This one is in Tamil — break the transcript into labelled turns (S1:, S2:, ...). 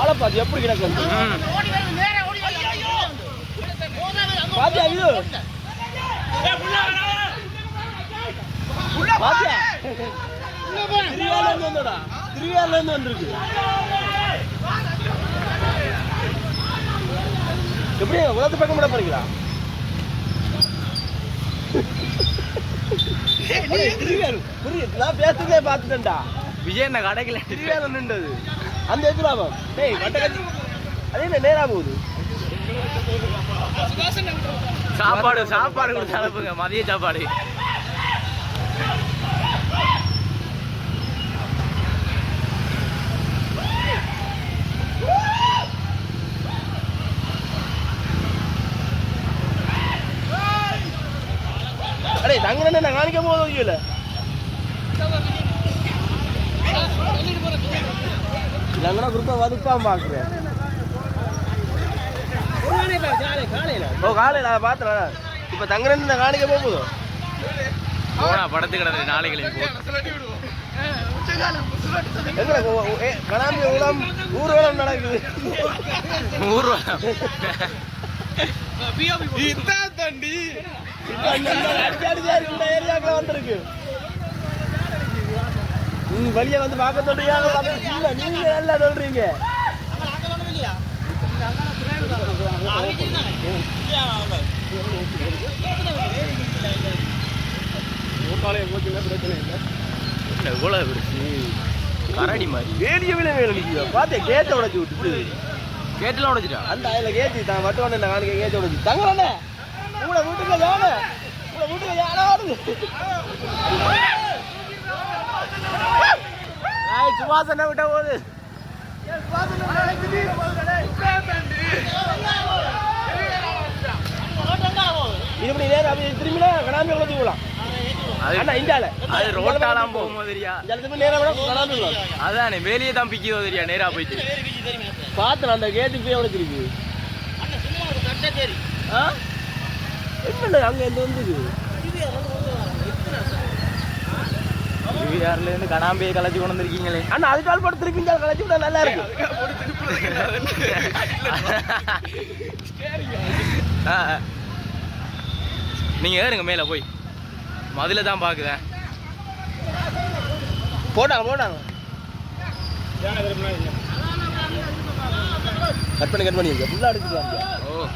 S1: ஆளை பார்த்து எப்படி கிடக்கு பாத்தியா இது பாத்தியா திருவிழாலேருந்து வந்தோடா திருவிழாலேருந்து வந்திருக்கு எப்படி உலகத்து பக்கம் கூட போறீங்களா பேசுறதே பார்த்துட்டேன்டா விஜய் என்ன கடைக்கல திருவிழா நின்றது அந்த எதிராபம் டேய் வட்ட கட்சி அதே என்ன நேரா போகுது சாப்பாடு சாப்பாடு கொடுத்து அனுப்புங்க மதிய சாப்பாடு அடே தங்கனே நான் காணிக்க போதும் இல்ல தங்கன குரூப்பா வதுப்பா பாக்குறேன் ஓ காலையில அதை பார்த்தேன் இப்ப தங்கனே நான் காணிக்க போதும் போனா படத்து கிடந்து நாளைக்கு கணாம்பி ஊழம் ஊர்வலம் நடக்குது ஊர்வலம் தண்டி வந்திருக்கு வழிய வந்து பார்க்க சொல்றீங்க நீங்க எல்லாம் சொல்றீங்க கரடி மாதிரி வேலிய பார்த்தேன் கேட்ட உடைச்சு விட்டுட்டு கேட்டெல்லாம் உடைச்சிட்டா அந்த அதுல கேட்டு தான் மட்டும் நாளைக்கு கேட்ட உடைச்சு தங்கண்ணே உங்களை வீட்டுக்கு யானை உங்களை வீட்டுக்கு யானை சுபாசனை விட்ட போது இப்படி நேரம் அப்படி திரும்பினா கடாமி உழைச்சி போகலாம் அது ரோட்டாலாம் போகும்போது அதானே வேலையே தான் பிக்கிதோ தெரியா நேரா போயிட்டு பார்த்தேன் அந்த கேட்டு போய் உடைச்சிருக்கு அங்க எந்த வந்தது இருந்து கடாம்பியை கலைச்சி கொண்டு வந்திருக்கீங்களே அண்ணா அதுக்கால் போட்டு திருப்பி கலைச்சி விட நல்லா இருக்கு நீங்க ஏறுங்க மேல போய் மதுல தான் பாக்குறேன் போட்டாங்க கட் பண்ணி ஃபுல்லா அடிச்சுட்டு ஓ